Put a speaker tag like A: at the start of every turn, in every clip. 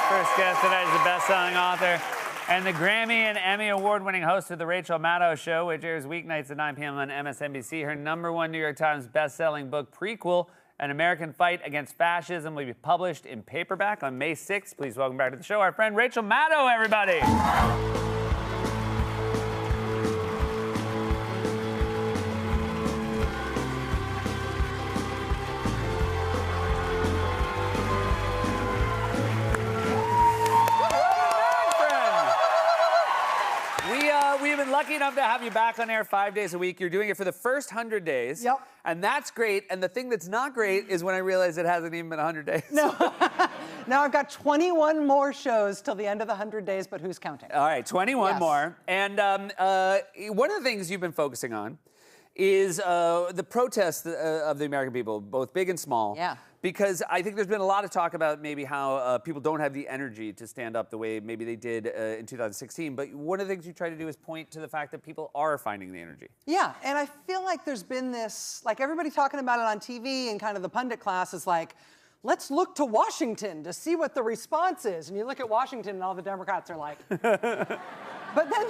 A: first guest tonight is a best-selling author and the Grammy and Emmy award-winning host of The Rachel Maddow Show, which airs weeknights at 9 p.m. on MSNBC. Her #1 New York Times best-selling book, Prequel, An American Fight Against Fascism, will be published in paperback on May 6th. Please welcome back to the show our friend Rachel Maddow, everybody. We've been lucky enough to have you back on air 5 days a week. You're doing it for the first 100 days.
B: Yep.
A: And that's great. And the thing that's not great is when I realize it hasn't even been 100 days.
B: No. Now I've got 21 more shows till the end of the 100 days, but who's counting?
A: All right, 21
B: Yes.
A: more. And one of the things you've been focusing on is the protests of the American people, both big and small.
B: Yeah.
A: Because I think there's been a lot of talk about maybe how people don't have the energy to stand up the way maybe they did in 2016. But one of the things you try to do is point to the fact that people are finding the energy.
B: Yeah, and I feel like there's been this, like everybody talking about it on TV and kind of the pundit class is like, let's look to Washington to see what the response is. And you look at Washington and all the Democrats are like... But then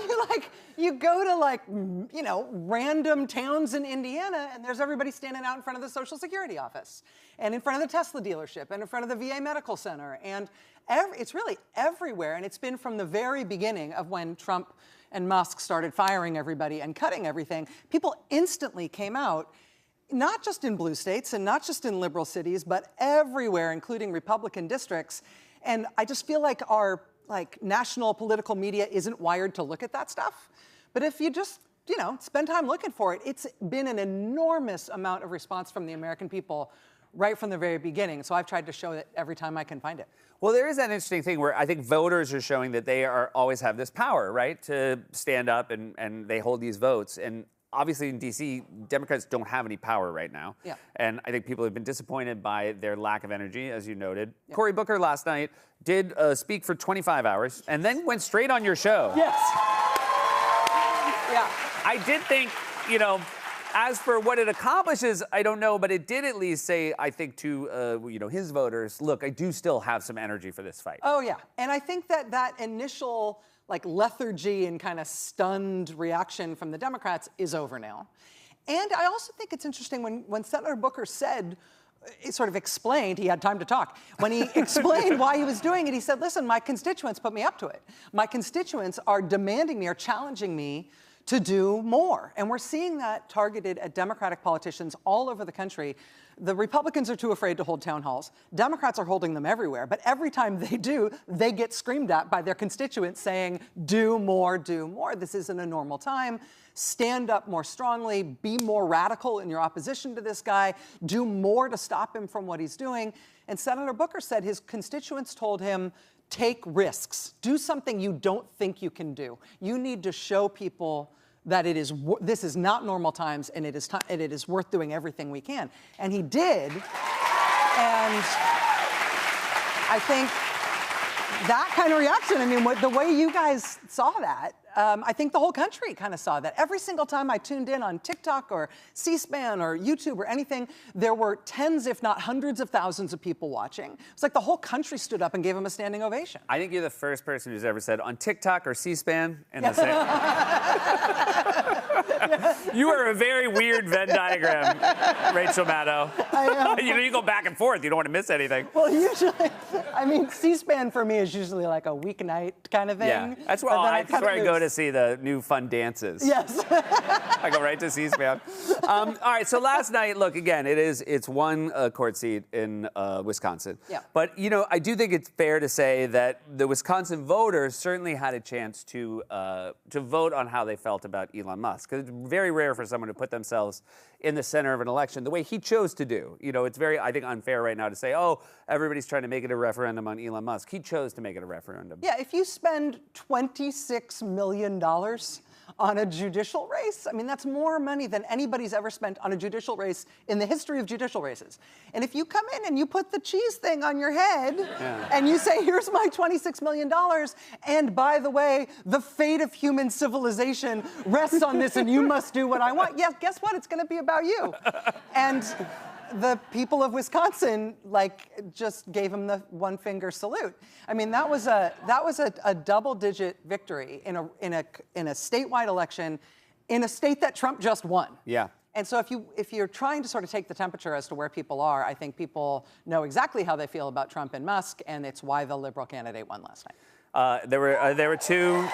B: you go to random towns in Indiana and there's everybody standing out in front of the Social Security office and in front of the Tesla dealership and in front of the VA Medical Center. And it's really everywhere. And it's been from the very beginning of when Trump and Musk started firing everybody and cutting everything. People instantly came out, not just in blue states and not just in liberal cities, but everywhere, including Republican districts. And I just feel like our national political media isn't wired to look at that stuff. But if you just, spend time looking for it, it's been an enormous amount of response from the American people right from the very beginning. So I've tried to show it every time I can find it.
A: Well, there is that interesting thing where I think voters are showing that they always have this power, right, to stand up and they hold these votes. And obviously in D.C., Democrats don't have any power right now.
B: Yeah.
A: And I think people have been disappointed by their lack of energy, as you noted. Yeah. Cory Booker last night did speak for 25 hours and then went straight on your show.
B: Yes. Yeah.
A: I did think, as for what it accomplishes, I don't know, but it did at least say, I think, to his voters, look, I do still have some energy for this fight.
B: Oh, yeah. And I think that initial lethargy and kind of stunned reaction from the Democrats is over now. And I also think it's interesting when Senator Booker said, he sort of explained, he had time to talk. When he explained why he was doing it, he said, listen, my constituents put me up to it. My constituents are demanding me, are challenging me to do more. And we're seeing that targeted at Democratic politicians all over the country. The Republicans are too afraid to hold town halls. Democrats are holding them everywhere. But every time they do, they get screamed at by their constituents saying, do more, do more. This isn't a normal time. Stand up more strongly. Be more radical in your opposition to this guy. Do more to stop him from what he's doing. And Senator Booker said his constituents told him, take risks. Do something you don't think you can do. You need to show people that this is not normal times and it is worth doing everything we can. And he did. And I think that kind of reaction, the way you guys saw that, I think the whole country kind of saw that. Every single time I tuned in on TikTok or C-SPAN or YouTube or anything, there were tens, if not hundreds of thousands of people watching. It's like the whole country stood up and gave him a standing ovation.
A: I think you're the first person who's ever said on TikTok or C-SPAN in the same. You are a very weird Venn diagram, Rachel Maddow.
B: I am.
A: You go back and forth. You don't want to miss anything.
B: Well, usually, C-SPAN for me is usually like a weeknight kind of thing.
A: Yeah, that's where I go to see the new fun dances.
B: Yes.
A: I go right to C-SPAN. All right, so last night, look, again, it's one court seat in Wisconsin.
B: Yeah.
A: But, I do think it's fair to say that the Wisconsin voters certainly had a chance to vote on how they felt about Elon Musk. Because it's very rare for someone to put themselves in the center of an election the way he chose to do. It's very, I think, unfair right now to say, oh, everybody's trying to make it a referendum on Elon Musk. He chose to make it a referendum.
B: Yeah, if you spend $26 million on a judicial race, that's more money than anybody's ever spent on a judicial race in the history of judicial races. And if you come in and you put the cheese thing on your head and you say, here's my $26 million, and by the way, the fate of human civilization rests on this and you must do what I want. Yes, guess what? It's going to be about you. And the people of Wisconsin just gave him the one finger salute. I mean, that was a double-digit victory in a statewide election in a state that Trump just won.
A: Yeah.
B: And so if you're trying to sort of take the temperature as to where people are, I think people know exactly how they feel about Trump and Musk, and it's why the liberal candidate won last night.
A: There were 2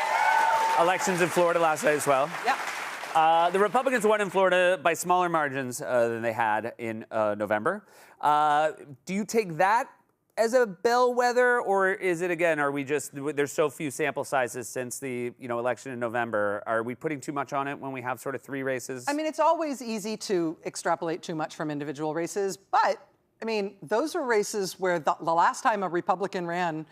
A: elections in Florida last night as well.
B: Yeah.
A: The Republicans won in Florida by smaller margins than they had in November. Do you take that as a bellwether, or is it, again, are we just, there's so few sample sizes since the election in November, are we putting too much on it when we have sort of 3 races?
B: I mean, it's always easy to extrapolate too much from individual races, but, I mean, those are races where the last time a Republican ran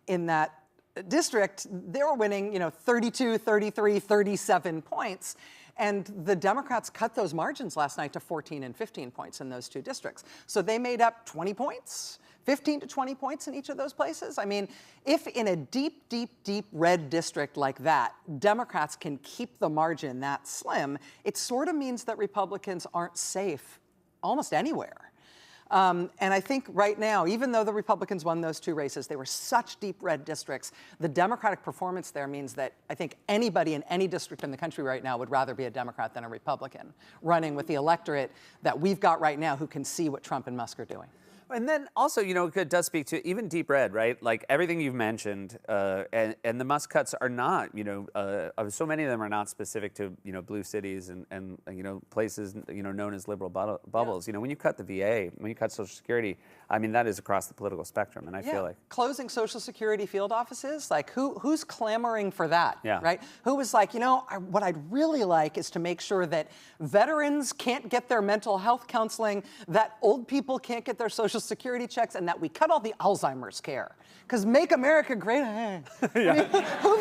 B: in that district, they were winning, 32, 33, 37 points. And the Democrats cut those margins last night to 14 and 15 points in those 2 districts. So they made up 20 points, 15 to 20 points in each of those places. I mean, if in a deep, deep, deep red district like that, Democrats can keep the margin that slim, it sort of means that Republicans aren't safe almost anywhere. And I think right now, even though the Republicans won those 2 races, they were such deep red districts, the Democratic performance there means that I think anybody in any district in the country right now would rather be a Democrat than a Republican, running with the electorate that we've got right now who can see what Trump and Musk are doing.
A: And then also, it does speak to even deep red, right? Like everything you've mentioned, and the Musk cuts are not, so many of them are not specific to, blue cities and places, known as liberal bubbles.
B: Yeah.
A: When you cut the VA, when you cut Social Security, I mean, that is across the political spectrum. And I feel like
B: closing Social Security field offices, like who's clamoring for that,
A: Yeah.
B: right? Who was like, what I'd really like is to make sure that veterans can't get their mental health counseling, that old people can't get their Social Security checks, and that we cut all the Alzheimer's care. Because make America great.
A: Yeah. Who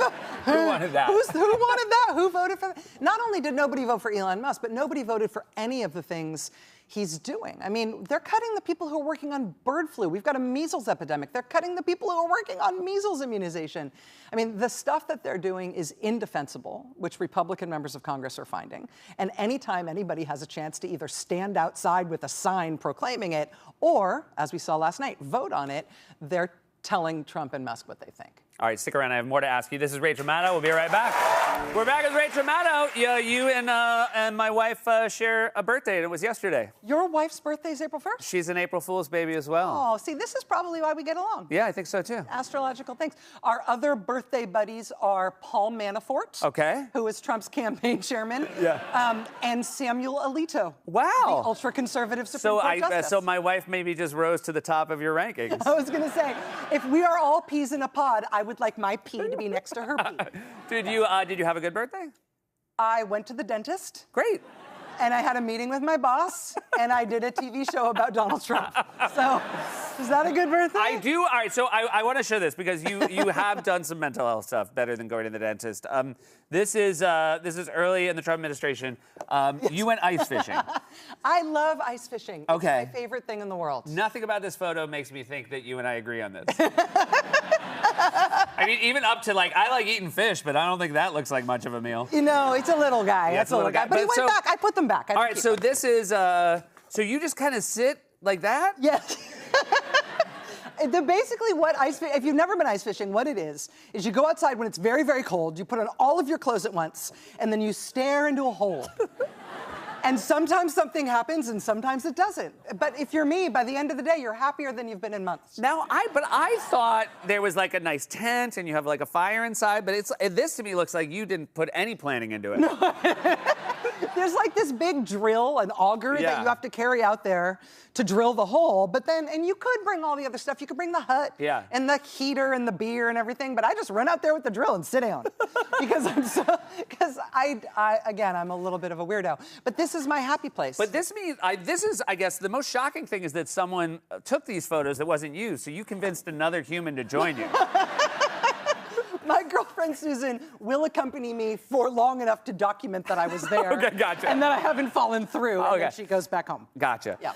A: wanted that?
B: Who wanted that? Who voted for that? Not only did nobody vote for Elon Musk, but nobody voted for any of the things he's doing. I mean, they're cutting the people who are working on bird flu. We've got a measles epidemic. They're cutting the people who are working on measles immunization. I mean, the stuff that they're doing is indefensible, which Republican members of Congress are finding. And anytime anybody has a chance to either stand outside with a sign proclaiming it, or, as we saw last night, vote on it, they're telling Trump and Musk what they think.
A: All right, stick around. I have more to ask you. This is Rachel Maddow. We'll be right back. We're back with Rachel Maddow. Yeah, you and my wife share a birthday, and it was yesterday.
B: Your wife's birthday is April 1st?
A: She's an April Fool's baby as well.
B: Oh, see, this is probably why we get along.
A: Yeah, I think so, too.
B: Astrological things. Our other birthday buddies are Paul Manafort,
A: Okay.
B: who is Trump's campaign chairman, and Samuel Alito,
A: Wow.
B: the ultra-conservative Supreme Court justice.
A: So my wife maybe just rose to the top of your rankings.
B: I was going to say, if we are all peas in a pod, I would like my pea to be next to her pea.
A: Did you have a good birthday?
B: I went to the dentist.
A: Great.
B: And I had a meeting with my boss, and I did a TV show about Donald Trump. So, is that a good birthday?
A: I do. All right, so I want to show this because you have done some mental health stuff better than going to the dentist. This is early in the Trump administration.
B: Yes.
A: You went ice fishing.
B: I love ice fishing.
A: Okay.
B: It's my favorite thing in the world.
A: Nothing about this photo makes me think that you and I agree on this. I mean, even up to I like eating fish, but I don't think that looks like much of a meal.
B: It's a little guy.
A: Yeah,
B: it's a little guy. But he went back. I put them back.
A: All right, so this is, so you just kind of sit like that?
B: Yes. Basically if you've never been ice fishing, what it is you go outside when it's very, very cold, you put on all of your clothes at once, and then you stare into a hole. And sometimes something happens, and sometimes it doesn't. But if you're me, by the end of the day, you're happier than you've been in months.
A: Now, I thought there was a nice tent, and you have a fire inside, but this to me looks like you didn't put any planning into it.
B: No. There's this big drill, an auger that you have to carry out there to drill the hole. But then, and you could bring all the other stuff. You could bring the hut and the heater and the beer and everything. But I just run out there with the drill and sit down because I'm a little bit of a weirdo. But this is my happy place.
A: But this means, I guess, the most shocking thing is that someone took these photos that wasn't you, so you convinced another human to join you.
B: My girlfriend Susan will accompany me for long enough to document that I was there.
A: Okay, gotcha.
B: And that I haven't fallen through. And then she goes back home.
A: Gotcha.
B: Yeah.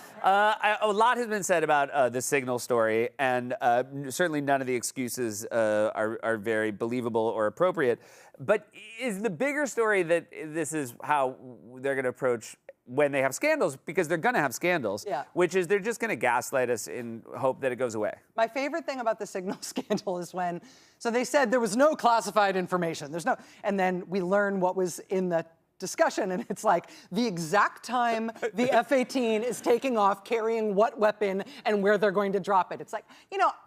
A: A lot has been said about the Signal story, and certainly none of the excuses are very believable or appropriate. But is the bigger story that this is how they're going to approach when they have scandals, because they're going to have scandals,
B: Yeah.
A: which is they're just going to gaslight us in hope that it goes away.
B: My favorite thing about the Signal scandal is so they said there was no classified information. And then we learn what was in the discussion, and it's like the exact time the F-18 is taking off, carrying what weapon, and where they're going to drop it. It's like,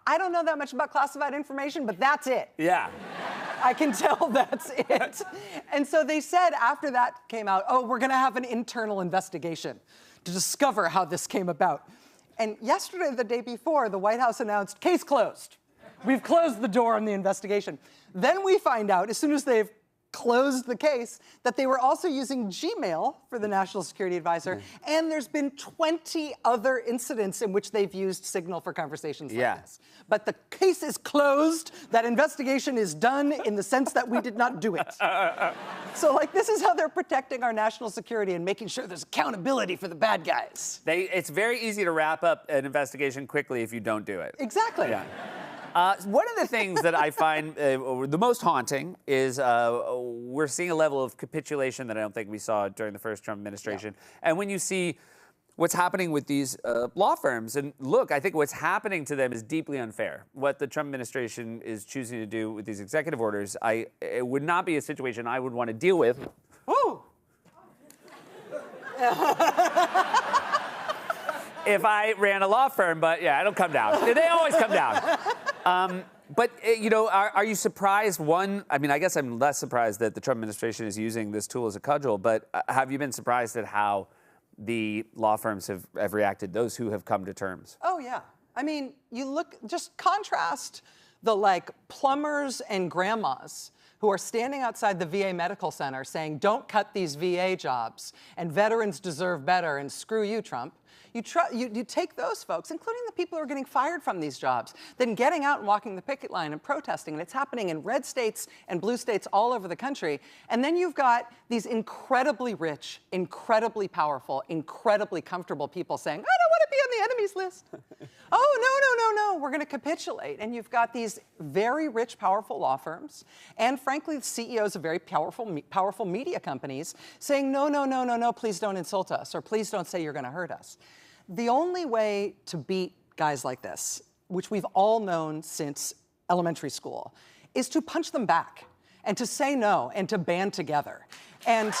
B: I don't know that much about classified information, but that's it.
A: Yeah.
B: I can tell that's it. And so they said after that came out, we're going to have an internal investigation to discover how this came about. And yesterday, the day before, the White House announced, case closed. We've closed the door on the investigation. Then we find out, as soon as they've closed the case, that they were also using Gmail for the National Security Advisor, and there's been 20 other incidents in which they've used Signal for conversations like this. But the case is closed. That investigation is done in the sense that we did not do it. So, this is how they're protecting our national security and making sure there's accountability for the bad guys.
A: It's very easy to wrap up an investigation quickly if you don't do it.
B: Exactly.
A: Yeah. One of the things that I find the most haunting is we're seeing a level of capitulation that I don't think we saw during the first Trump administration. Yeah. And when you see what's happening with these law firms, and look, I think what's happening to them is deeply unfair. What the Trump administration is choosing to do with these executive orders, it would not be a situation I would want to deal with.
B: Ooh.
A: If I ran a law firm, but yeah, it'll come down. They always come down. But, are you surprised? I guess I'm less surprised that the Trump administration is using this tool as a cudgel, but have you been surprised at how the law firms have reacted, those who have come to terms?
B: Oh, yeah. Just contrast the, plumbers and grandmas who are standing outside the VA medical center saying, don't cut these VA jobs, and veterans deserve better, and screw you, Trump. You take those folks, including the people who are getting fired from these jobs, then getting out and walking the picket line and protesting, and it's happening in red states and blue states all over the country. And then you've got these incredibly rich, incredibly powerful, incredibly comfortable people saying, I don't want to be on the enemy's list. Oh, no, we're going to capitulate. And you've got these very rich, powerful law firms, and frankly, the CEOs of very powerful media companies saying, no, please don't insult us, or please don't say you're going to hurt us. The only way to beat guys like this, which we've all known since elementary school, is to punch them back and to say no and to band together. And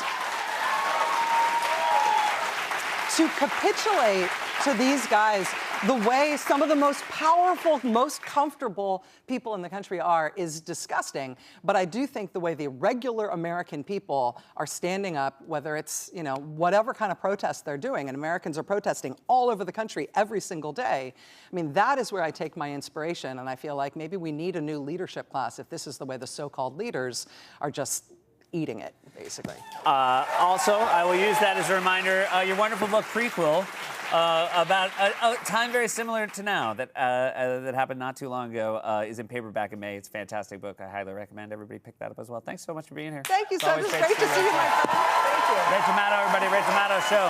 B: to capitulate to these guys the way some of the most powerful, most comfortable people in the country are is disgusting. But I do think the way the regular American people are standing up, whether it's, whatever kind of protest they're doing, and Americans are protesting all over the country every single day, that is where I take my inspiration. And I feel like maybe we need a new leadership class if this is the way the so-called leaders are just eating it, basically.
A: Also, I will use that as a reminder, your wonderful book, Prequel, about a time very similar to now that happened not too long ago, is in paperback in May. It's a fantastic book. I highly recommend everybody pick that up as well. Thanks so much for being here.
B: Thank you, so much. Great to see you, my friend. Thank you.
A: Rachel Maddow, everybody. Rachel Maddow Show.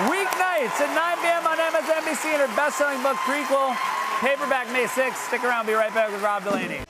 A: Weeknights at 9 p.m. on MSNBC and her best-selling book, Prequel. Paperback May 6th. Stick around. Be right back with Rob Delaney.